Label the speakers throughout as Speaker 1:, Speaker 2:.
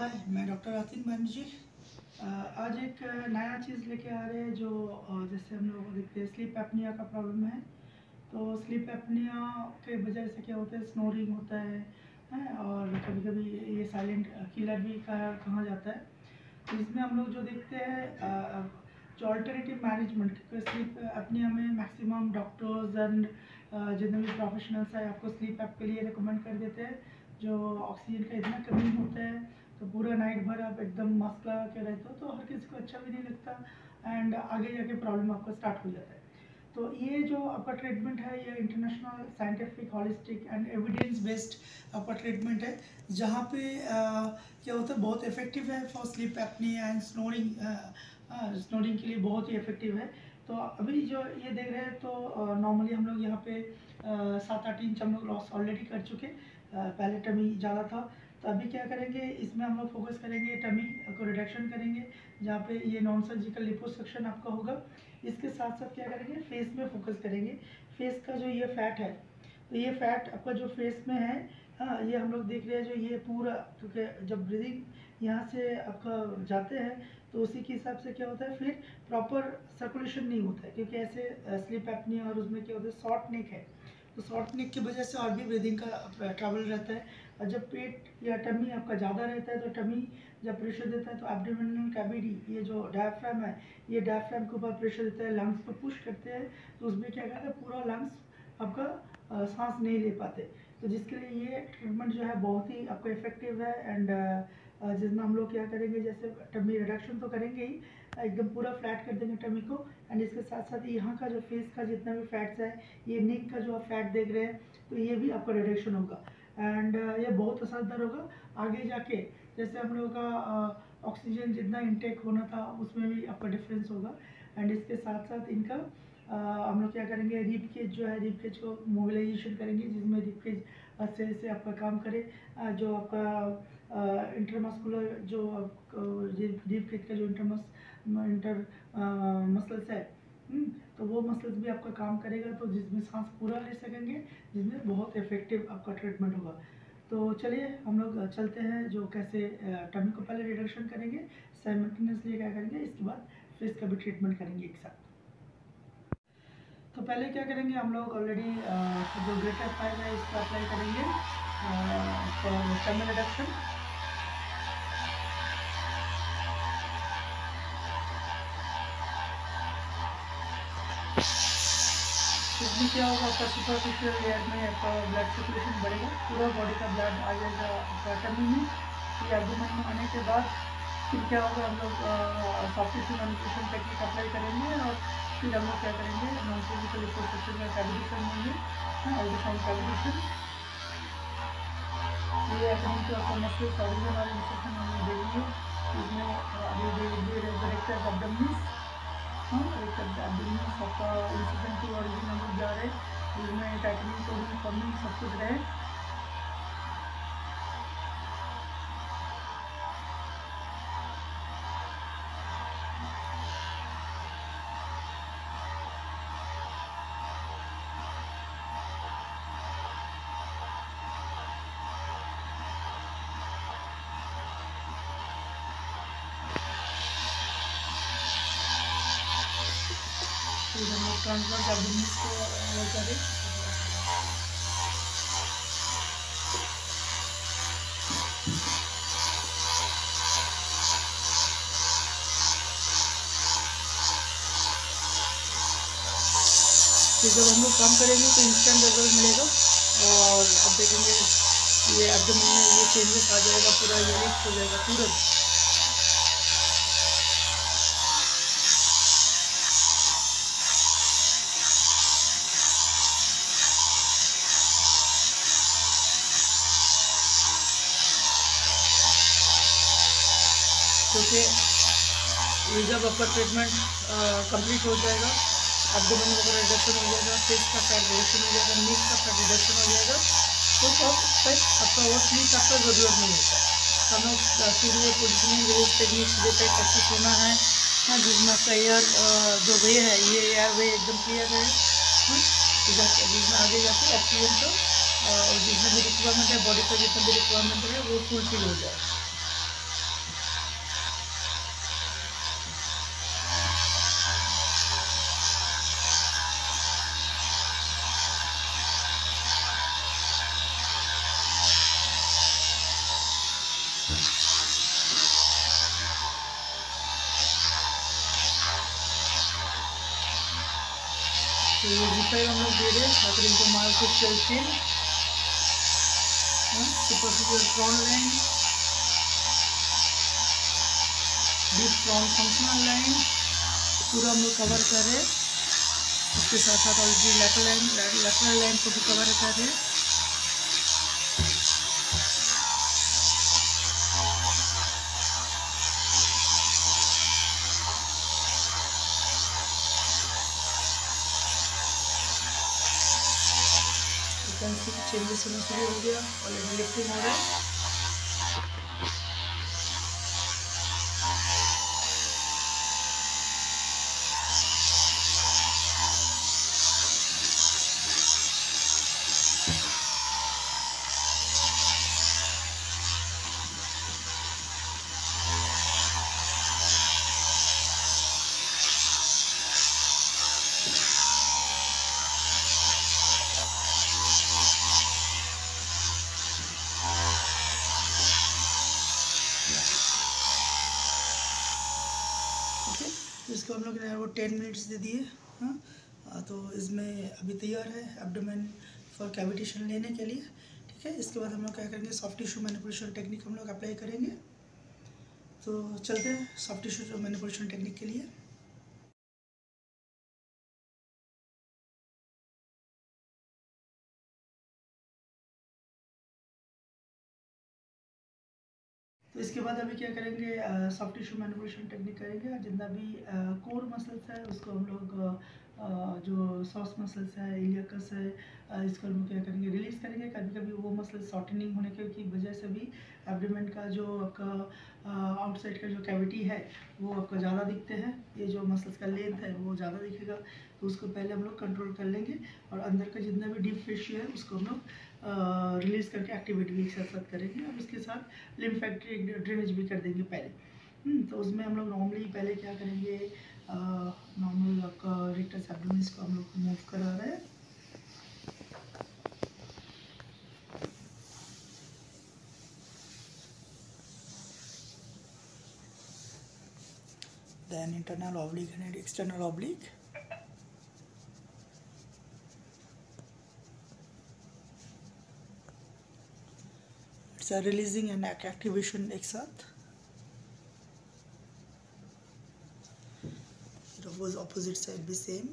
Speaker 1: हाय, मैं डॉक्टर आतिन बनर्जी। आज एक नया चीज़ लेके आ रहे हैं जो जैसे हम लोग देखते हैं स्लीप एपनिया का प्रॉब्लम है। तो स्लीप एपनिया के वजह से क्या होता है, स्नोरिंग होता है और कभी कभी ये साइलेंट किलर भी कहा जाता है। तो इसमें हम लोग जो देखते हैं जो अल्टरनेटिव मैनेजमेंट, क्योंकि स्लीप एपनिया में मैक्सिमम डॉक्टर्स एंड जितने भी प्रोफेशनल्स हैं आपको स्लीप ऐप के लिए रिकमेंड कर देते हैं। जो ऑक्सीजन का इतना कमी होता है तो पूरा नाइट भर आप एकदम मास्क लगा के रहते हो तो हर किसी को अच्छा भी नहीं लगता एंड आगे जाके प्रॉब्लम आपको स्टार्ट हो जाता है। तो ये जो आपका ट्रीटमेंट है ये international scientific holistic and evidence based आपका ट्रीटमेंट है, जहाँ पे क्या होता है बहुत इफेक्टिव है for sleep apnoea and snoring के लिए बहुत ही इफेक्टिव है। तो अभी जो ये देख रहे हैं तो नॉर्मली हम लोग यहाँ पे 7-8 इंच हम लोग लॉस ऑलरेडी कर चुके। पहले टमी ज़्यादा था तो अभी क्या करेंगे, इसमें हम लोग फोकस करेंगे टमी को रिडक्शन करेंगे, जहाँ पे ये नॉन सर्जिकल लिपोसक्शन आपका होगा। इसके साथ साथ क्या करेंगे, फेस में फोकस करेंगे। फेस का जो ये फैट है तो ये फैट आपका जो फेस में है, हाँ ये हम लोग देख रहे हैं जो ये पूरा, क्योंकि जब ब्रीदिंग यहाँ से आपका जाते हैं तो उसी के हिसाब से क्या होता है फिर प्रॉपर सर्कुलेशन नहीं होता है, क्योंकि ऐसे स्लीप एपनिया और उसमें क्या होता है शॉर्ट नेक है तो शॉर्ट नेक की वजह से और भी ब्रीदिंग का ट्रबल रहता है। और जब पेट या टमी आपका ज़्यादा रहता है तो टमी जब प्रेशर देता है तो एब्डोमिनल कैविटी, ये जो डायफ्राम है, ये डायफ्राम के ऊपर प्रेशर देता है, लंग्स को पुश करते हैं तो उसमें क्या कहता है पूरा लंग्स आपका सांस नहीं ले पाते। तो जिसके लिए ये ट्रीटमेंट जो है बहुत ही आपका इफेक्टिव है एंड जिसमें हम लोग क्या करेंगे, जैसे टमी रिडक्शन तो करेंगे ही, एकदम पूरा फ्लैट कर देंगे टमी को एंड इसके साथ साथ यहाँ का जो फेस का जितना भी फैट्स है, ये नेक का जो आप फैट देख रहे हैं तो ये भी आपका रिडक्शन होगा एंड ये बहुत असरदार होगा आगे जाके। जैसे हम लोगों का ऑक्सीजन जितना इंटेक होना था उसमें भी आपका डिफरेंस होगा एंड इसके साथ साथ इनका हम लोग क्या करेंगे, रिब केज जो है रिब केज को मोबिलाइजेशन करेंगे, जिसमें रिब केज अच्छे से आपका काम करे। जो आपका इंटरमस्कुलर जो रिब केज का जो इंटर मसल्स है, तो वो मसल्स भी आपका काम करेगा तो जिसमें सांस पूरा ले सकेंगे, जिसमें बहुत इफेक्टिव आपका ट्रीटमेंट होगा। तो चलिए हम लोग चलते हैं जो कैसे टमी को पहले रिडक्शन करेंगे, साइमल्टेनियसली क्या करेंगे, इसके बाद फेस का भी ट्रीटमेंट करेंगे एक साथ। तो पहले क्या करेंगे, हम लोग ऑलरेडी जो ग्रेटर 5 है इसको अप्लाई करेंगे फॉर टमी रिडक्शन। इसमें क्या होगा, आपका सुपरफिशियल लेयर में आपका ब्लड सर्कुलेशन बढ़ेगा, पूरा बॉडी का ब्लड आ जाएगा आपका टमी में। फिर एब्डोमेन में आने के बाद फिर क्या होगा, हम लोग soft tissue manipulation technique apply करेंगे और फिर हम लोग क्या करेंगे, नॉन सर्जिकल लिपोसक्शन का कैविटेशन होंगे, अल्ट्रासाउंड कैविटेशन। ये अकॉर्डिंग टू आपका मस्कुलर ऑरिजिन वाले इंस्ट्रक्शन हम लोग देखेंगे। इसमें अभी डायरेक्टर एब्डोमिनस, एक एब्डोमिनस आपका इंसिडेंट टू ऑरिजिन हम लोग जा रहे हैं, जिसमें टाइटनिंग सोडियम फॉर्मिंग सब कुछ रहे। फिर हम लोग ट्रांसवर्स एब्डोमिनस को वो करें। फिर जब हम लोग काम करेंगे तो इंस्टेंट रिजल्ट मिलेगा और अब देखेंगे ये एब्डोमेन में ये चेंजेस आ जाएगा, पूरा ये लिफ्ट हो जाएगा तुरंत। क्योंकि ये जब आपका ट्रीटमेंट कंप्लीट हो जाएगा, एब्डोमेन वगैरह रिडक्शन हो जाएगा, फेस का फैट रिडक्शन हो जाएगा, नेक का फैट रिडक्शन हो जाएगा, तो सब तक आपका वो स्लीप आपका ज़रूरत नहीं होता है। हमें सीधे पोजिशनिंग रिलीज टेक्निक जो पे कैसे सोना है, जिसमें आपका एयर जो वे है ये एयर वे एकदम क्लियर है, जिसमें आगे जाके ऑक्सीजन का और जितना भी रिक्वायरमेंट है बॉडी का जितना भी रिक्वायरमेंट है वो फुलफिल हो जाए। तो ये G5 हम लोग दे रहे हैं according to myofascial chain, superficial front line, deep front functional line पूरा हम लोग कवर कर रहे हैं। उसके साथ साथ ऑलरेडी लेटरल लाइन को भी कवर कर रहे हैं। चेंजेस होना शुरू हो गया, ऑलरेडी लिफ्टिंग हो रहा है। इसको हम लोग ने वो 10 मिनट्स दे दिए। हाँ, तो इसमें अभी तैयार है एब्डोमेन फॉर कैविटेशन लेने के लिए। ठीक है, इसके बाद हम लोग क्या करेंगे, सॉफ्ट टिश्यू मैनिपुलेशन टेक्निक हम लोग अप्लाई करेंगे। तो चलते हैं सॉफ्ट टिश्यू मैनिपुलेशन टेक्निक के लिए। तो इसके बाद अभी क्या करेंगे, सॉफ्ट टिश्यू मैनिपुलेशन टेक्निक करेंगे। जितना भी कोर मसल्स है उसको हम लोग जो सॉस मसल्स है, इलियकस है, इसको हम क्या करेंगे, रिलीज़ करेंगे। कभी कभी वो मसल शॉर्टनिंग होने की वजह से भी एब्डोमेन का जो आपका आउटसाइड का जो कैविटी है वो आपको ज़्यादा दिखते हैं। ये जो मसल्स का लेंथ है वो ज़्यादा दिखेगा, तो उसको पहले हम लोग कंट्रोल कर लेंगे। और अंदर का जितना भी डीप फेशिया है उसको हम लोग रिलीज़ करके एक्टिविटी भी एक साथ करेंगे। और उसके साथ लिम्फेटिक ड्रेनेज भी कर देंगे पहले। तो उसमें हम लोग नॉर्मली पहले क्या करेंगे, नॉर्मल आपका रेक्टस एब्डोमिनस को हम लोग मूव करा रहे हैं। Then internal oblique and external oblique. It's a releasing and activation एक साथ। Opposite side भी same।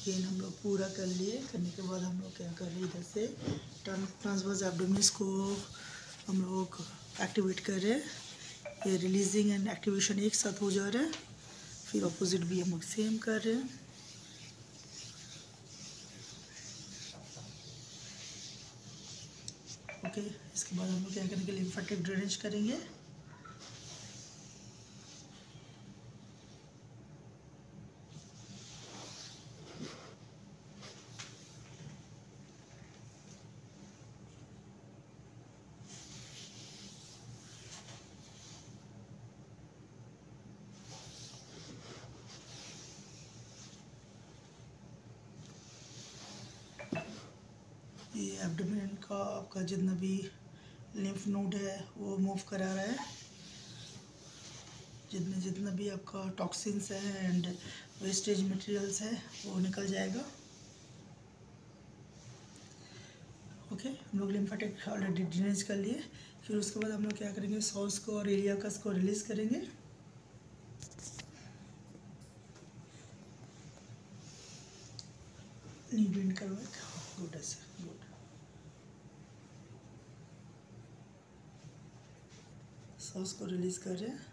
Speaker 1: ये हम लोग पूरा कर लिए। करने के बाद हम लोग क्या कर रहे हैं, इधर से ट्रांसवर्स एब्डोमिनस को हम लोग एक्टिवेट कर रहे हैं। ये रिलीजिंग एंड एक्टिवेशन एक साथ हो जा रहा है। फिर ऑपोजिट भी हम लोग सेम कर रहे हैं। ओके, इसके बाद हम लोग क्या करेंगे, लिम्फेटिक ड्रेनेज करेंगे। ये एब्डोमेन का आपका जितना भी लिम्फ नोड है वो मूव करा रहा है। जितना भी आपका टॉक्सिन्स है एंड वेस्टेज मटेरियल्स है वो निकल जाएगा। ओके, हम लोग लिम्फेटिक ऑलरेडी ड्रेनेज कर लिए। फिर उसके बाद हम लोग क्या करेंगे, सॉस को और इलियकस को रिलीज़ करेंगे। नी बेंड करवाए, गुड ऐसे, गुड। सॉस को रिलीज़ कर रहे हैं।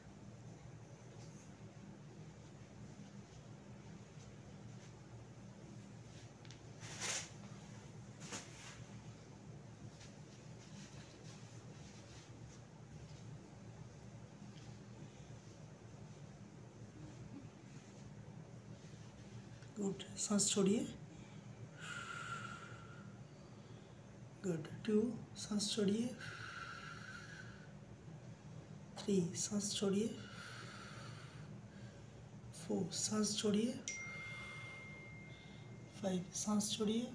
Speaker 1: गुड, सांस छोड़िए। गुड, 2 सांस छोड़िए। 3 सांस छोड़िए। 4 सांस छोड़िए। 5 सांस छोड़िए।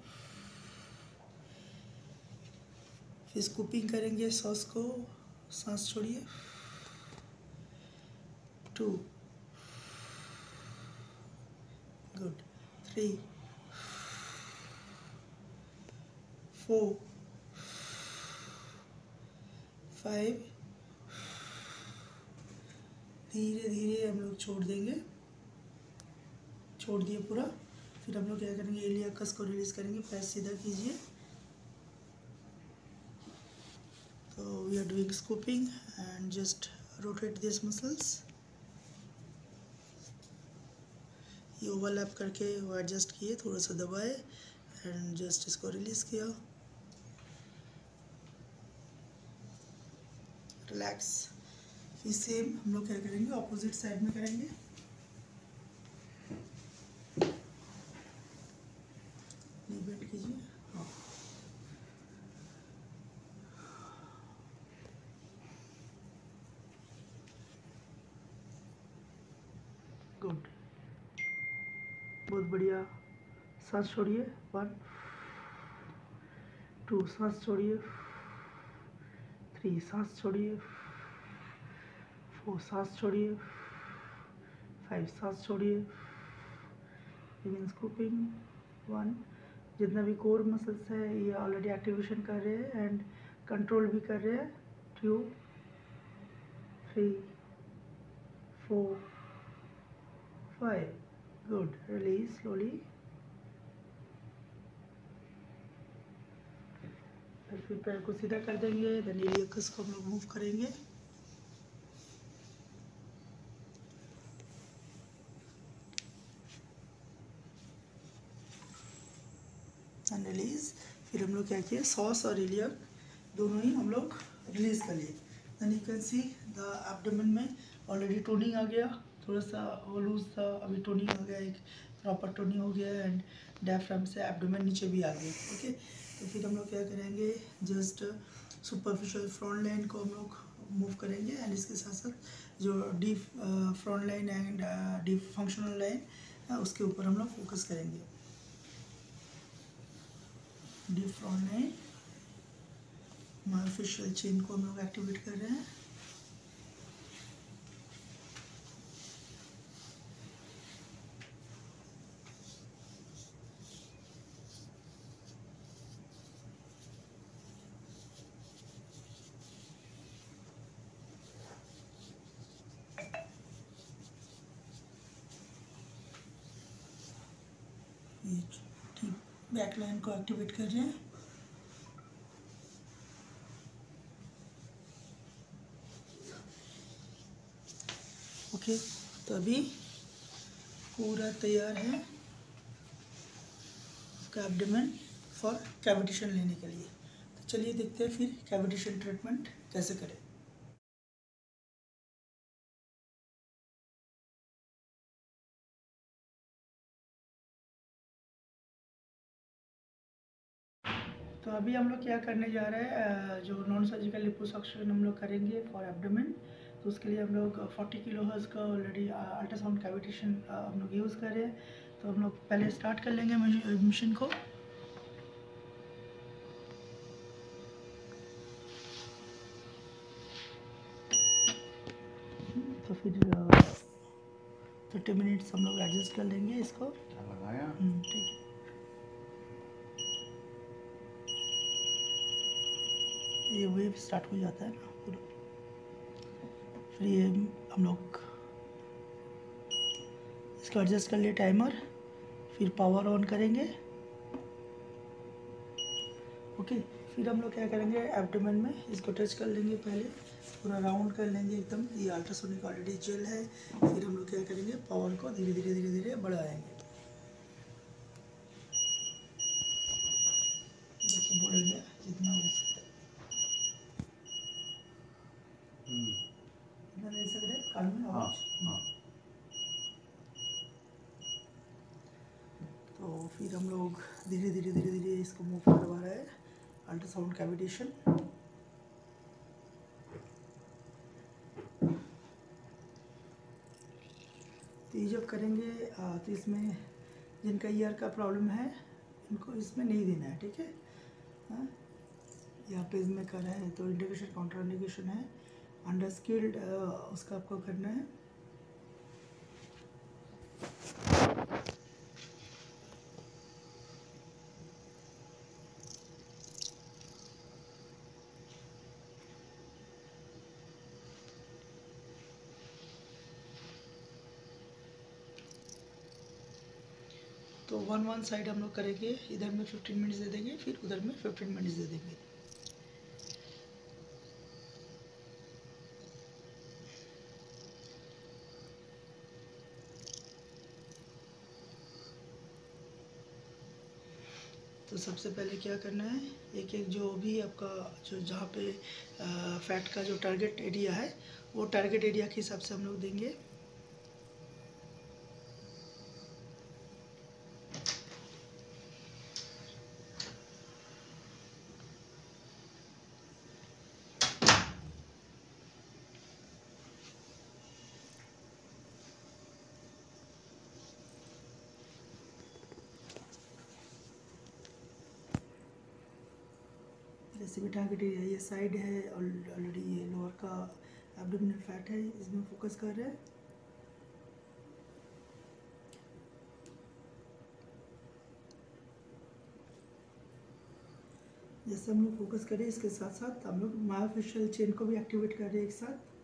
Speaker 1: फिर स्कूपिंग करेंगे सॉस को, सांस छोड़िए, 2 गुड, 3 4 5, धीरे धीरे हम लोग छोड़ देंगे, छोड़ दिए पूरा। फिर हम लोग क्या करेंगे, इलियाकस को रिलीज करेंगे, पैर सीधा कीजिए। तो we are doing scooping and just rotate this muscles, ये ओवरलैप करके वो एडजस्ट किए, थोड़ा सा दबाए एंड जस्ट इसको रिलीज किया, रिलैक्स। फिर सेम हम लोग क्या करेंगे, ऑपोजिट साइड में करेंगे। नी बेंड कीजिए, हाँ, गुड, बहुत बढ़िया। सांस छोड़िए, 1 2, सांस छोड़िए, 3 सांस छोड़िए, 4 सांस छोड़िए, 5 सांस छोड़िए, बिगिन स्कूपिंग, 1। जितना भी कोर मसल्स है ये ऑलरेडी एक्टिवेशन कर रहे हैं एंड कंट्रोल भी कर रहे हैं, 2 3 4 5, गुड, रिलीज स्लोली। फिर पैर को सीधा कर देंगे, देन इलियाकस को हम लोग मूव करेंगे, एंड रिलीज। फिर हम लोग क्या किए, सॉस और इलियक दोनों ही हम लोग रिलीज कर लिए। Then you can see the abdomen में ऑलरेडी टोनिंग आ गया, थोड़ा सा वो लूज था, अभी टोनिंग आ गया, एक प्रॉपर टोनिंग हो गया एंड डायफ्राम से एब्डोमेन नीचे भी आ गया। ओके, तो फिर हम लोग क्या करेंगे, जस्ट सुपरफिशियल फ्रंट लाइन को हम लोग मूव करेंगे एंड इसके साथ साथ जो deep front line and deep functional line उसके ऊपर हम लोग फोकस करेंगे। Deep front line, myofascial chain को हम लोग एक्टिवेट कर रहे हैं। बैक लाइन को एक्टिवेट कर रहे हैं। ओके, तो अभी पूरा तैयार है एब्डोमेन फॉर कैविटेशन लेने के लिए। तो चलिए देखते हैं फिर कैविटेशन ट्रीटमेंट कैसे करें। तो अभी हम लोग क्या करने जा रहे हैं, जो नॉन सर्जिकल लिपोसक्शन हम लोग करेंगे फॉर एब्डोमेन। तो उसके लिए हम लोग 40 किलोहर्ट्ज़ का ऑलरेडी अल्ट्रासाउंड कैविटेशन हम लोग यूज़ कर रहे हैं। तो हम लोग पहले स्टार्ट कर लेंगे मशीन को। तो फिर 30 मिनट्स हम लोग एडजस्ट कर लेंगे इसको।
Speaker 2: लगाया
Speaker 1: ठीक है, ये वेव स्टार्ट हो जाता है ना पूरा। फिर ये हम लोग इसको एडजस्ट कर लिए टाइमर, फिर पावर ऑन करेंगे। ओके, फिर हम लोग क्या करेंगे, एब्डोमेन में इसको टच कर लेंगे, पहले पूरा राउंड कर लेंगे एकदम। ये अल्ट्रासोनिक ऑलरेडी जेल है। फिर हम लोग क्या करेंगे, पावर को धीरे धीरे धीरे धीरे बढ़ाएंगे। देखिए बढ़ गया जितना हो सकता है, इतना ले सकते हैं कान में आवाज। तो फिर हम लोग धीरे धीरे धीरे धीरे इसको मूव करवा रहे हैं, अल्ट्रासाउंड कैविटेशन। तो ये जब करेंगे तो इसमें जिनका ईयर का प्रॉब्लम है इनको इसमें नहीं देना है, ठीक है। हाँ, यहाँ पेज में कर है तो इंडिकेशन काउंटर इंडिकेशन है, अंडर स्किल्ड उसका आपको करना है। तो वन साइड हम लोग करेंगे, इधर में 15 मिनट्स दे देंगे, फिर उधर में 15 मिनट्स दे देंगे। तो सबसे पहले क्या करना है, एक एक जो भी आपका जो जहाँ पे फैट का जो टारगेट एरिया है वो टारगेट एरिया के हिसाब से हम लोग देंगे। जैसे भी टारगेट एरिया ये साइड है, ऑलरेडी ये लोअर का एब्डोमिनल फैट है, इसमें फोकस कर रहे हैं। जैसे हम लोग फोकस करें, इसके साथ साथ हम लोग मायोफेशियल चेन को भी एक्टिवेट कर रहे हैं एक साथ।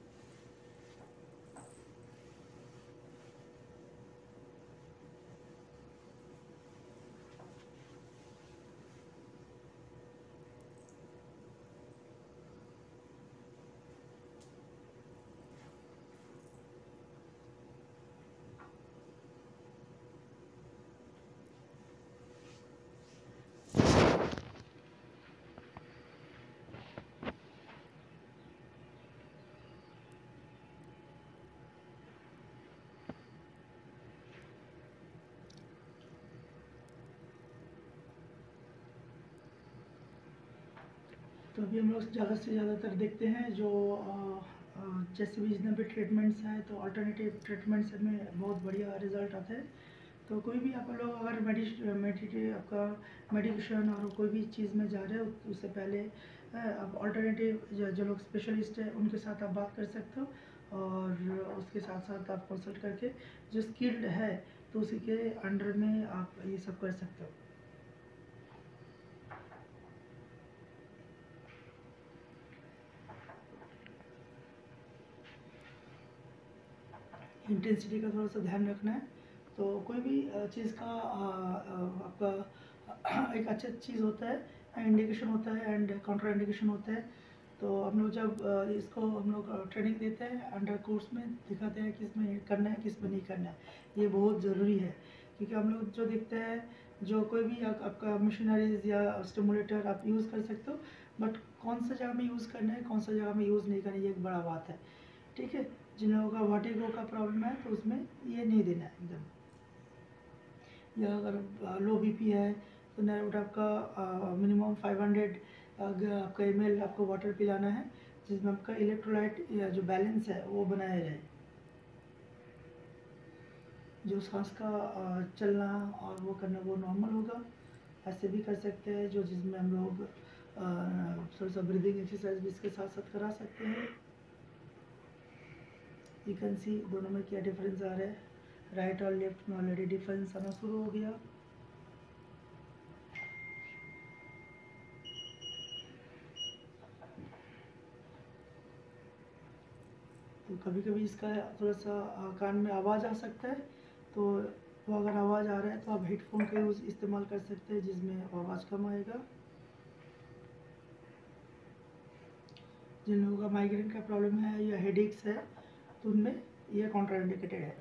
Speaker 1: तो अभी हम लोग ज़्यादा से ज़्यादातर देखते हैं जो जैसे भी जितने भी ट्रीटमेंट्स हैं, तो अल्टरनेटिव ट्रीटमेंट्स में बहुत बढ़िया रिजल्ट आते हैं। तो कोई भी आप लोग अगर आपका मेडिकेशन और कोई भी चीज़ में जा रहे हो, उससे पहले आप अल्टरनेटिव जो लोग स्पेशलिस्ट है उनके साथ आप बात कर सकते हो, और उसके साथ साथ आप कंसल्ट करके जो स्किल्ड है तो उसी के अंडर में आप ये सब कर सकते हो। इंटेंसिटी का थोड़ा सा ध्यान रखना है। तो कोई भी चीज़ का आपका एक अच्छा चीज़ होता है, इंडिकेशन होता है एंड काउंटर इंडिकेशन होता है। तो हम लोग जब इसको हम लोग ट्रेनिंग देते हैं अंडर कोर्स में, दिखाते हैं किस में करना है किस में नहीं करना है, ये बहुत ज़रूरी है। क्योंकि हम लोग जो देखते हैं, जो कोई भी आपका मशीनरीज या स्टिमुलेटर आप यूज़ कर सकते हो, बट कौन सा जगह में यूज़ करना है कौन सा जगह में यूज़ नहीं करना है, ये एक बड़ा बात है। ठीक है, जिन लोगों का वर्टिगो का प्रॉब्लम है तो उसमें ये नहीं देना है एकदम। या अगर लो बीपी है तो नेरोट आपका मिनिमम 500 आपका ml आपको वाटर पिलाना है, जिसमें आपका इलेक्ट्रोलाइट या जो बैलेंस है वो बनाया रहे। जो सांस का चलना और वो करना वो नॉर्मल होगा। ऐसे भी कर सकते हैं जो जिसमें हम लोग थोड़ा सा ब्रीदिंग एक्सरसाइज भी इसके साथ साथ करा सकते हैं। यू कैन सी दोनों में क्या डिफरेंस आ रहा है, राइट और लेफ्ट में ऑलरेडी डिफरेंस आना शुरू हो गया। तो कभी कभी इसका थोड़ा सा कान में आवाज़ आ सकता है, तो वो अगर आवाज़ आ रहा है तो आप हेडफोन का यूज़ इस्तेमाल कर सकते हैं, जिसमें आवाज़ कम आएगा। जिन लोगों का माइग्रेन का प्रॉब्लम है या हेडेक्स है तो उनमें यह कॉन्ट्राइंडिकेटेड है।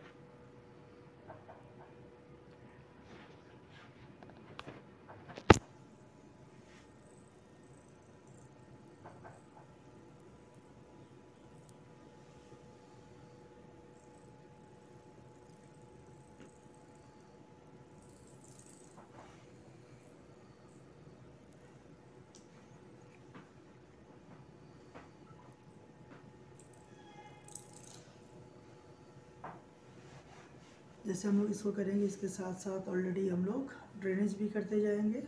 Speaker 1: जैसे हम लोग इसको करेंगे, इसके साथ साथ ऑलरेडी हम लोग ड्रेनेज भी करते जाएंगे।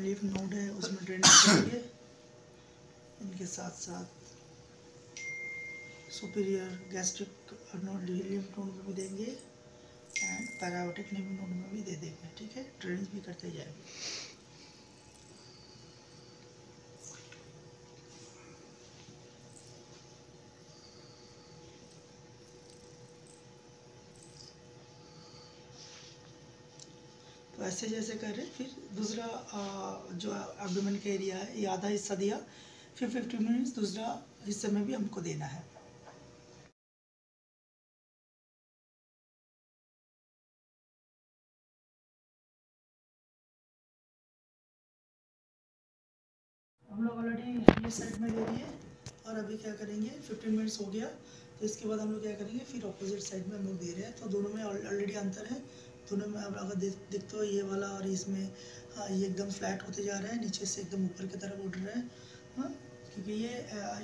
Speaker 1: लिम्फ नोड है उसमें ड्रेनेज करेंगे, इनके साथ साथ superior gastric node lymph node में भी देंगे एंड पैराओटिक लिम्फ नोड में भी दे देंगे। ठीक है, ड्रेनेज भी करते जाएंगे। तो ऐसे जैसे कर रहे, फिर दूसरा जो एब्डोमेन का एरिया है ये आधा हिस्सा दिया, फिर 50 मिनट्स दूसरा हिस्से में भी हमको देना है। हम लोग ऑलरेडी ये साइड में ले लिए और अभी क्या करेंगे, 15 मिनट्स हो गया तो इसके बाद हम लोग क्या करेंगे, फिर ऑपोजिट साइड में हम लोग दे रहे हैं। तो दोनों में ऑलरेडी अंतर है, दोनों में अब अगर देखते हो ये वाला और इसमें ये एकदम फ्लैट होते जा रहा है, नीचे से एकदम ऊपर की तरफ उठ रहा है। हाँ, क्योंकि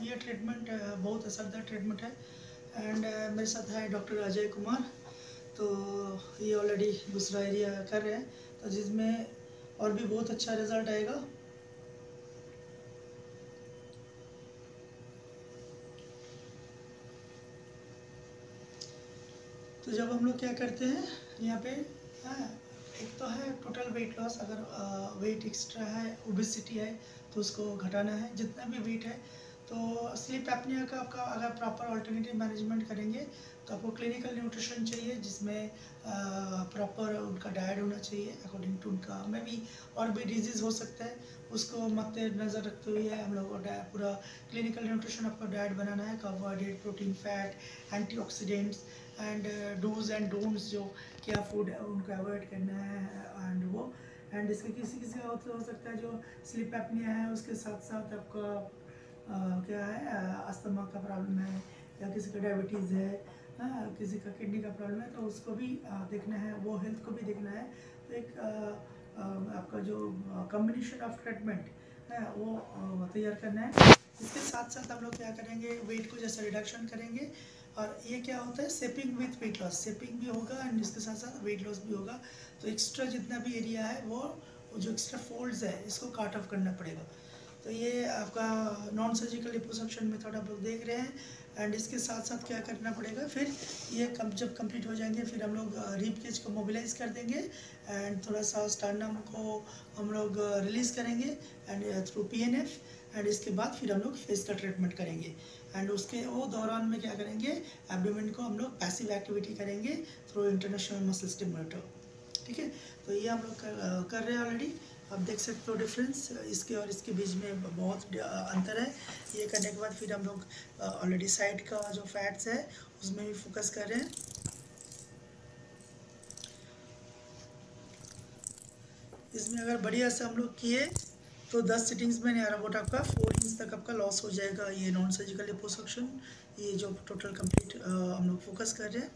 Speaker 1: ये ट्रीटमेंट बहुत असरदार ट्रीटमेंट है। एंड मेरे साथ है डॉक्टर अजय कुमार, तो ये ऑलरेडी दूसरा एरिया कर रहे हैं, तो जिसमें और भी बहुत अच्छा रिजल्ट आएगा। तो जब हम लोग क्या करते हैं यहाँ पे, एक तो है टोटल वेट लॉस, अगर वेट एक्स्ट्रा है, ओबेसिटी है तो उसको घटाना है जितना भी वेट है। तो स्लीप एपनिया का आपका अगर प्रॉपर अल्टरनेटिव मैनेजमेंट करेंगे तो आपको क्लिनिकल न्यूट्रिशन चाहिए, जिसमें प्रॉपर उनका डाइट होना चाहिए अकॉर्डिंग टू उनका में भी और भी डिजीज़ हो सकता है, उसको मद्देनज़र रखते हुए हम लोग को पूरा क्लिनिकल न्यूट्रिशन आपको डाइट बनाना है। Carbohydrate, protein, fat, antioxidants and dos and don'ts, जो क्या फूड है उनको अवॉइड करना है। एंड वो एंड इसके किसी किसी का हो सकता है जो स्लीप एपनिया है उसके साथ साथ आपका क्या है, अस्थमा का प्रॉब्लम है, या किसी का डायबिटीज़ है, किसी का किडनी का प्रॉब्लम है, तो उसको भी देखना है, वो हेल्थ को भी देखना है। तो एक आपका जो कॉम्बिनेशन ऑफ ट्रीटमेंट है वो तैयार करना है। इसके साथ साथ हम लोग क्या करेंगे, वेट को जैसे रिडक्शन करेंगे, और ये क्या होता है, सेपिंग विथ वेट लॉस, सेपिंग भी होगा एंड इसके साथ साथ वेट लॉस भी होगा। तो एक्स्ट्रा जितना भी एरिया है वो जो एक्स्ट्रा फोल्ड्स है इसको काट ऑफ करना पड़ेगा। तो ये आपका नॉन सर्जिकल लिपोसक्शन मेथड आप लोग देख रहे हैं। एंड इसके साथ साथ क्या करना पड़ेगा, फिर ये जब कंप्लीट हो जाएंगे फिर हम लोग रिब केज को मोबिलाइज कर देंगे एंड थोड़ा सा स्टर्नम को हम लोग रिलीज़ करेंगे एंड थ्रू PNF। एंड इसके बाद फिर हम लोग फेस का ट्रीटमेंट करेंगे एंड उसके वो दौरान में क्या करेंगे, एब्डोमेन को हम लोग पैसिव एक्टिविटी करेंगे थ्रू इंटरनेशनल मसल स्टिमुलेटर। ठीक है, तो ये हम लोग कर रहे हैं ऑलरेडी। आप देख सकते हो डिफरेंस इसके और इसके बीच में बहुत अंतर है। ये करने के बाद फिर हम लोग ऑलरेडी साइड का जो फैट्स है उसमें भी फोकस कर रहे हैं। इसमें अगर बढ़िया से हम लोग किए तो 10 सिटिंग्स में नियर अबाउट आपका 4 इंच तक आपका लॉस हो जाएगा। ये नॉन सर्जिकल लिपोसक्शन, ये जो टोटल कंप्लीट हम लोग फोकस कर रहे हैं।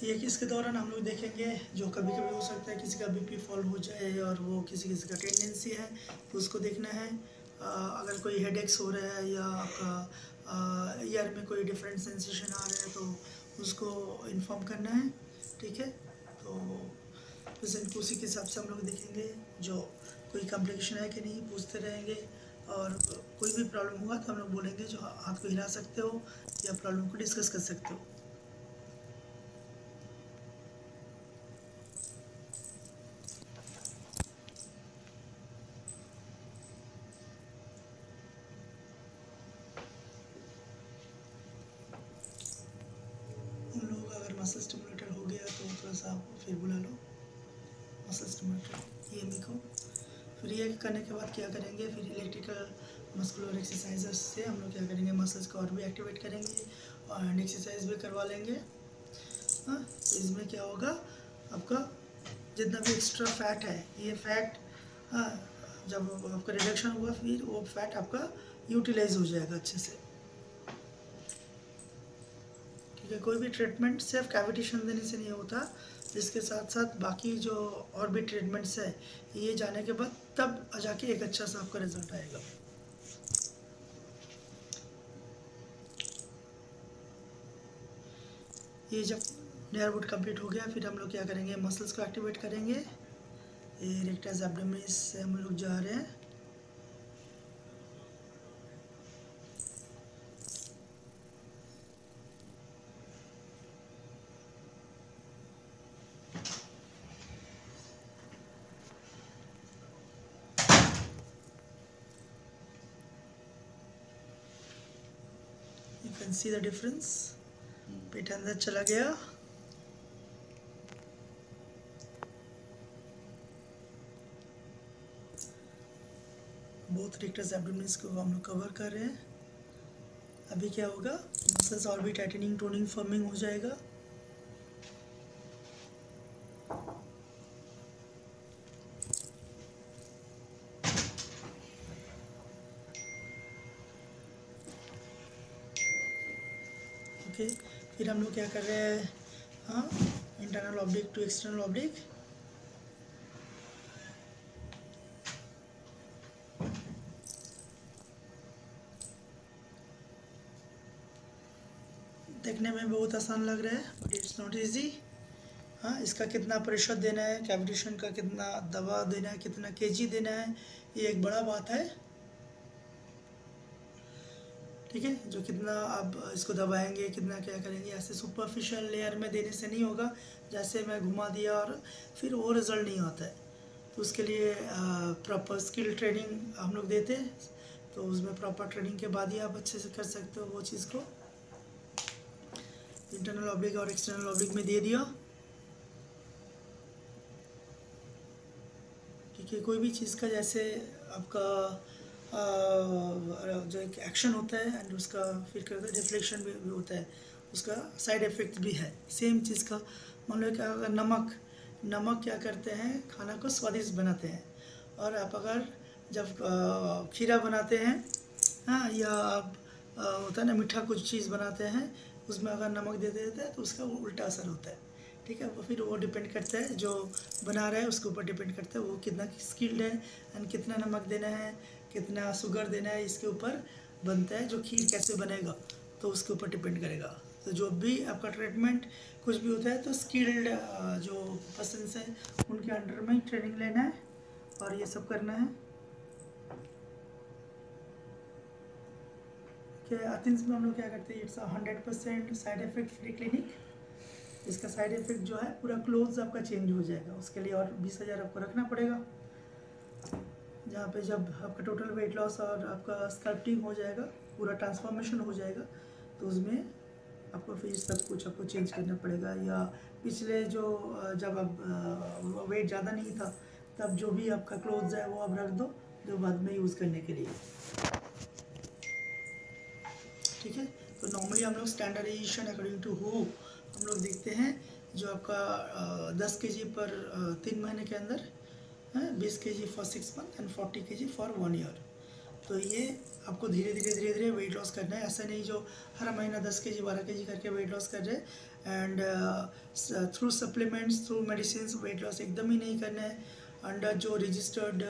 Speaker 1: ये इसके दौरान हम लोग देखेंगे जो कभी कभी हो सकता है किसी का BP फॉल हो जाए और वो किसी किसी का टेंडेंसी है तो उसको देखना है। अगर कोई हेडेक्स हो रहा है या आपका ईयर में कोई डिफरेंट सेंसेशन आ रहा है तो उसको इन्फॉर्म करना है। ठीक है, तो पेशेंट उसी के हिसाब से हम लोग देखेंगे जो कोई कॉम्प्लिकेशन है कि नहीं पूछते रहेंगे, और कोई भी प्रॉब्लम होगा तो हम लोग बोलेंगे जो हाथ को हिला सकते हो या प्रॉब्लम को डिस्कस कर सकते हो। मसल स्टिमुलेटर हो गया तो थोड़ा सा आप फिर बुला लो मसल स्टिमुलेटर, ये देखो। फिर ये करने के बाद क्या करेंगे, फिर इलेक्ट्रिकल मस्कुलर एक्सरसाइजेस से हम लोग क्या करेंगे, मसल्स को और भी एक्टिवेट करेंगे और एक्सरसाइज भी करवा लेंगे। हाँ, तो इसमें क्या होगा, आपका जितना भी एक्स्ट्रा फैट है ये फैट, हाँ, जब आपका रिडक्शन हुआ फिर वो फैट आपका यूटिलाइज हो जाएगा अच्छे से। क्योंकि कोई भी ट्रीटमेंट सिर्फ कैविटेशन देने से नहीं होता, इसके साथ साथ बाकी जो और भी ट्रीटमेंट्स है ये जाने के बाद तब जाके एक अच्छा सा आपका रिजल्ट आएगा। ये जब नेयर वुड कंप्लीट हो गया फिर हम लोग क्या करेंगे, मसल्स को एक्टिवेट करेंगे। ये रेक्टस एब्डोमिनिस से हम लोग जा रहे हैं। You can see the difference. पेट अंदर चला गया। बोथ रेक्टस एब्डोमिनिस को हम लोग कवर कर रहे हैं। अभी क्या होगा, मसल्स और भी टाइटनिंग, टोनिंग, फर्मिंग हो जाएगा। ओके, फिर हम लोग क्या कर रहे हैं, हाँ, internal oblique to external oblique. देखने में बहुत आसान लग रहा है बट इट्स नॉट इजी। हाँ, इसका कितना प्रेशर देना है, कैविटेशन का कितना दबाव देना है, कितना केजी देना है, ये एक बड़ा बात है। ठीक है, जो कितना आप इसको दबाएंगे, कितना क्या करेंगे, ऐसे सुपरफिशियल लेयर में देने से नहीं होगा। जैसे मैं घुमा दिया और फिर वो रिज़ल्ट नहीं आता है। तो उसके लिए प्रॉपर स्किल ट्रेनिंग हम लोग देते हैं। तो उसमें प्रॉपर ट्रेनिंग के बाद ही आप अच्छे से कर सकते हो वो चीज़ को। इंटरनल ऑब्लिक और एक्सटर्नल ऑब्लिक में दे दिया। ठीक है, कोई भी चीज़ का जैसे आपका जो एक एक्शन होता है एंड उसका फिर करके डिफ्लेक्शन भी होता है, उसका साइड इफ़ेक्ट भी है सेम चीज़ का। मान लो क्या, अगर नमक क्या करते हैं, खाना को स्वादिष्ट बनाते हैं। और आप अगर जब खीरा बनाते हैं, हाँ, या आप होता है ना मीठा कुछ चीज़ बनाते हैं, उसमें अगर नमक दे देते हैं तो उसका उल्टा असर होता है। ठीक है, वो फिर वो डिपेंड करता है, जो बना रहा है उसके ऊपर डिपेंड करता है वो कितना स्किल्ड है एंड कितना नमक देना है, कितना शुगर देना है, इसके ऊपर बनता है। जो खीर कैसे बनेगा तो उसके ऊपर डिपेंड करेगा। तो जो भी आपका ट्रीटमेंट कुछ भी होता है तो स्किल्ड जो पर्सन्स हैं उनके अंडर में ट्रेनिंग लेना है और ये सब करना है। एथेंस में हम लोग क्या करते हैं, it's 100% side effect free clinic. इसका साइड इफेक्ट जो है पूरा क्लोथ्स आपका चेंज हो जाएगा, उसके लिए और 20,000 आपको रखना पड़ेगा। जहाँ पे जब आपका टोटल वेट लॉस और आपका स्कल्पटिंग हो जाएगा, पूरा ट्रांसफॉर्मेशन हो जाएगा, तो उसमें आपको फिर सब कुछ आपको चेंज करना पड़ेगा। या पिछले जो जब आप वेट ज़्यादा नहीं था तब जो भी आपका क्लोथ्स है वो आप रख दो, जो बाद में यूज़ करने के लिए। ठीक है, तो नॉर्मली हम लोग स्टैंडर्डाइजेशन अकॉर्डिंग टू हु हम लोग देखते हैं, जो आपका 10 kg पर 3 महीने के अंदर, 20 kg for 6 month and 40 kg for 1 year. तो ये आपको धीरे धीरे वेट लॉस करना है। ऐसा नहीं जो हर महीना 10 kg 12 kg करके वेट लॉस कर रहे हैं and through supplements, through medicine weight loss एकदम ही नहीं करना है। अंडर जो रजिस्टर्ड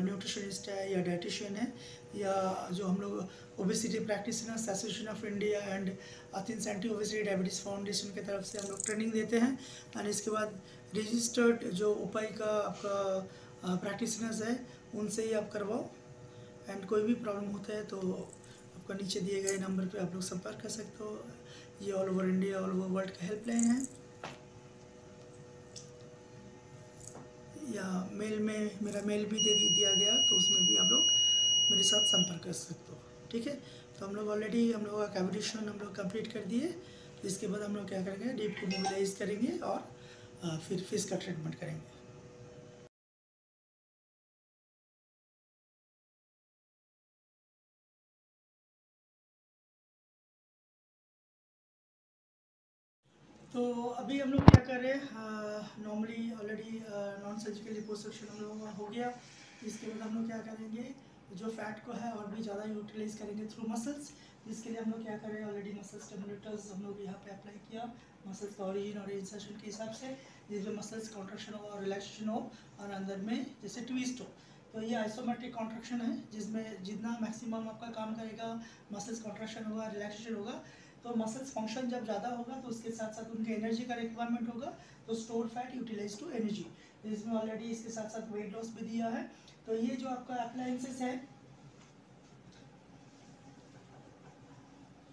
Speaker 1: न्यूट्रिशनिस्ट है या डाइटिशियन है, या जो हम लोग obesity practitioners association of India and Athens anti obesity diabetes foundation की तरफ से हम लोग ट्रेनिंग देते हैं। और इसके बाद रजिस्टर्ड जो उपाय का आपका प्रैक्टिशनर्स है उनसे ही आप करवाओ। एंड कोई भी प्रॉब्लम होता है तो आपका नीचे दिए गए नंबर पे आप लोग संपर्क कर सकते हो। ये all over India, all over world का हेल्पलाइन है। या मेल में मेरा मेल भी दे दिया गया, तो उसमें भी आप लोग मेरे साथ संपर्क कर सकते हो। ठीक है, तो हम लोग ऑलरेडी हम लोग का कैविटेशन हम लोग कंप्लीट कर दिए। इसके बाद हम लोग क्या करेंगे, डीप को मोबिलाइज करेंगे और फिर फिश का ट्रीटमेंट करेंगे। तो अभी हम लोग क्या कर रहे हैं, normally already non surgical liposuction हम लोगों का हो गया। इसके बाद हम लोग क्या करेंगे, जो फैट को है और भी ज़्यादा यूटिलाइज करेंगे थ्रू मसल्स। इसके लिए हम लोग क्या करें, ऑलरेडी मसल स्टिमुलेटर्स हम लोग यहाँ पे अप्लाई किया मसल्स का ओरिजिन और इंसर्शन के हिसाब से, जिसमें मसल्स कॉन्ट्रैक्शन हो और रिलैक्सेशन हो और अंदर में जैसे ट्विस्ट हो। तो ये आइसोमेट्रिक कॉन्ट्रैक्शन है, जिसमें जितना मैक्सिमम आपका काम करेगा मसल्स कॉन्ट्रैक्शन होगा, रिलैक्सेशन होगा, तो मसल्स फंक्शन जब ज़्यादा होगा तो उसके साथ साथ उनके एनर्जी का रिक्वायरमेंट होगा, तो store fat utilize to energy. तो इसमें ऑलरेडी इसके साथ साथ वेट लॉस भी दिया है। तो ये जो आपका अप्लायंसेस है,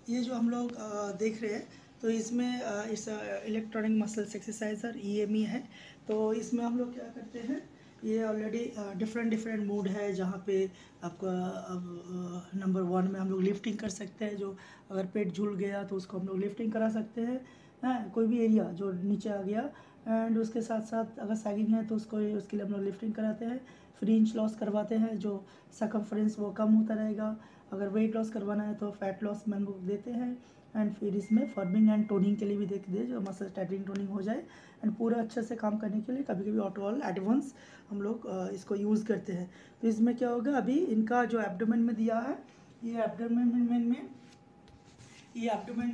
Speaker 1: ये जो हम लोग देख रहे हैं, तो इसमें इस इलेक्ट्रॉनिक मसल्स एक्सरसाइजर EME है। तो इसमें हम लोग क्या करते हैं, ये ऑलरेडी डिफरेंट मोड है, जहाँ पे आपका अब नंबर 1 में हम लोग लिफ्टिंग कर सकते हैं, जो अगर पेट झूल गया तो उसको हम लोग लिफ्टिंग करा सकते हैं, कोई भी एरिया जो नीचे आ गया। एंड उसके साथ साथ अगर सैगिंग है तो उसके लिए हम लोग लिफ्टिंग कराते हैं, फ्री इंच लॉस करवाते हैं, जो सकमफ्रेंस वो कम होता रहेगा। अगर वेट लॉस करवाना है तो फैट लॉस में हम लोग देते हैं। एंड फिर इसमें फर्मिंग एंड टोनिंग के लिए भी देख दे, जो मसल टाइटिंग टोनिंग हो जाए एंड पूरा अच्छे से काम करने के लिए कभी कभी ऑटोल एडवांस हम लोग इसको यूज़ करते हैं। तो इसमें क्या होगा, अभी इनका जो एब्डोमेन में दिया है, ये एब्डोमेन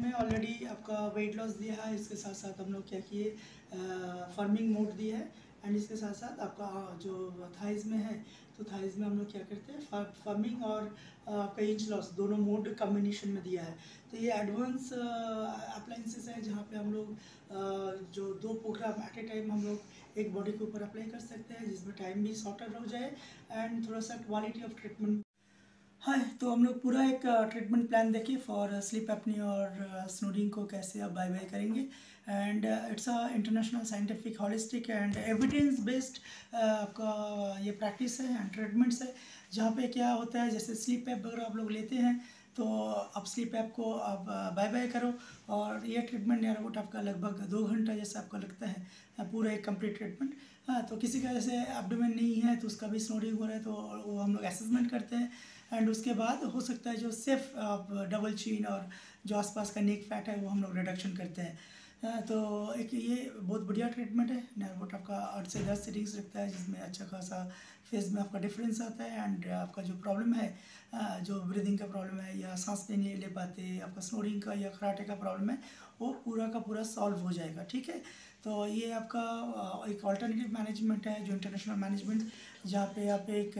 Speaker 1: में ऑलरेडी आपका वेट लॉस दिया है। इसके साथ साथ हम लोग क्या किए, फर्मिंग मोड दिया है। एंड इसके साथ साथ आपका जो थाइज़ में है, तो थाइज़ में हम लोग क्या करते हैं, फर्मिंग और आपका इंच लॉस दोनों मोड कम्बिनेशन में दिया है। तो ये एडवांस अप्लाइंसेस है, जहाँ पे हम लोग जो 2 प्रोग्राम एट ए टाइम हम लोग एक बॉडी के ऊपर अप्लाई कर सकते हैं, जिसमें टाइम भी शॉर्टर हो जाए एंड थोड़ा सा क्वालिटी ऑफ ट्रीटमेंट। हाँ, तो हम लोग पूरा एक ट्रीटमेंट प्लान देखे फॉर स्लीप एपनिया और स्नोरिंग को कैसे आप बाय बाय करेंगे। And it's a international scientific holistic and evidence based आपका ये प्रैक्टिस है एंड ट्रीटमेंट्स है, जहाँ पे क्या होता है, जैसे स्लीप ऐप अगर आप लोग लेते हैं तो आप स्लीप ऐप को आप बाय बाय करो, और ये ट्रीटमेंट नियर अबाउट आपका लगभग 2 घंटा जैसा आपका लगता है, पूरा एक कंप्लीट ट्रीटमेंट। हाँ, तो किसी का जैसे एब्डोमेन नहीं है तो उसका भी स्नोरिंग हो रहा है, तो वो हम लोग असेसमेंट करते हैं। एंड उसके बाद हो सकता है जो सिर्फ आप डबल चीन और जो आसपास का नेक फैट है वो हम लोग रिडक्शन करते हैं। तो एक ये बहुत बढ़िया ट्रीटमेंट है। नर्वोट आपका 8 से 10 सीरीज रखता है, जिसमें अच्छा खासा फेस में आपका डिफरेंस आता है। एंड आपका जो प्रॉब्लम है, जो ब्रीदिंग का प्रॉब्लम है या सांस नहीं ले पाते, आपका स्नोरिंग का या खराटे का प्रॉब्लम है, वो पूरा का पूरा सॉल्व हो जाएगा। ठीक है, तो ये आपका एक ऑल्टरनेटिव मैनेजमेंट है, जो इंटरनेशनल मैनेजमेंट, जहाँ पे आप एक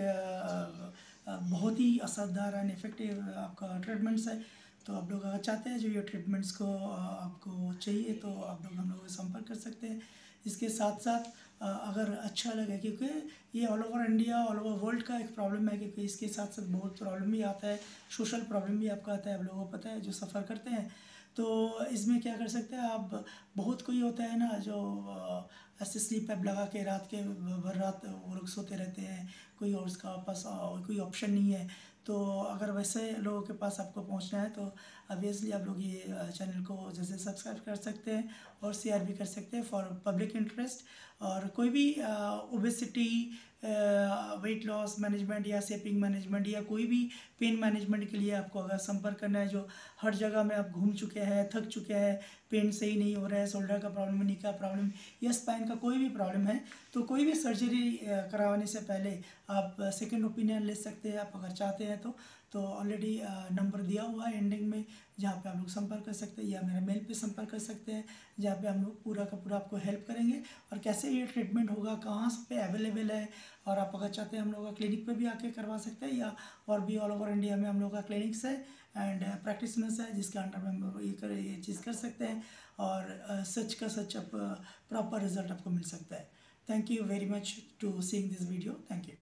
Speaker 1: बहुत ही असरदार एंड इफेक्टिव आपका ट्रीटमेंट्स है। तो आप लोग अगर चाहते हैं जो ये ट्रीटमेंट्स को आपको चाहिए, तो आप लोग हम लोगों से संपर्क कर सकते हैं। इसके साथ साथ अगर अच्छा लगे, क्योंकि ये all over India all over world का एक प्रॉब्लम है, क्योंकि इसके साथ साथ बहुत प्रॉब्लम भी आता है, सोशल प्रॉब्लम भी आपका आता है, आप लोगों को पता है जो सफ़र करते हैं। तो इसमें क्या कर सकते हैं आप, बहुत कोई होता है ना जो ऐसे स्लीप ऐप लगा के रात के भर रात वो लोग सोते रहते हैं, कोई और उसका पास कोई ऑप्शन नहीं है। तो अगर वैसे लोगों के पास आपको पहुंचना है, तो ऑब्वियसली आप लोग ये चैनल को जैसे सब्सक्राइब कर सकते हैं और शेयर भी कर सकते हैं फॉर पब्लिक इंटरेस्ट। और कोई भी ओबेसिटी, वेट लॉस मैनेजमेंट या शेपिंग मैनेजमेंट या कोई भी पेन मैनेजमेंट के लिए आपको अगर संपर्क करना है, जो हर जगह में आप घूम चुके हैं, थक चुके हैं, पेन सही नहीं हो रहा है, शोल्डर का प्रॉब्लम, नी का प्रॉब्लम या स्पाइन का कोई भी प्रॉब्लम है, तो कोई भी सर्जरी करवाने से पहले आप सेकंड ओपिनियन ले सकते हैं, आप अगर चाहते हैं तो ऑलरेडी नंबर दिया हुआ है एंडिंग में, जहाँ पे आप लोग संपर्क कर सकते हैं, या मेरे मेल पे संपर्क कर सकते हैं, जहाँ पे हम लोग पूरा का पूरा आपको हेल्प करेंगे और कैसे ये ट्रीटमेंट होगा, कहाँ पे अवेलेबल है। और आप अगर चाहते हैं हम लोग का क्लिनिक पे भी आके करवा सकते हैं, या और भी ऑल ओवर इंडिया में हम लोग का क्लिनिक्स है एंड प्रैक्टिशनर्स है, जिसके अंडर में हम ये चीज़ कर सकते हैं, और सच का सच प्रॉपर रिजल्ट आपको मिल सकता है। Thank you very much to seeing this video. Thank you.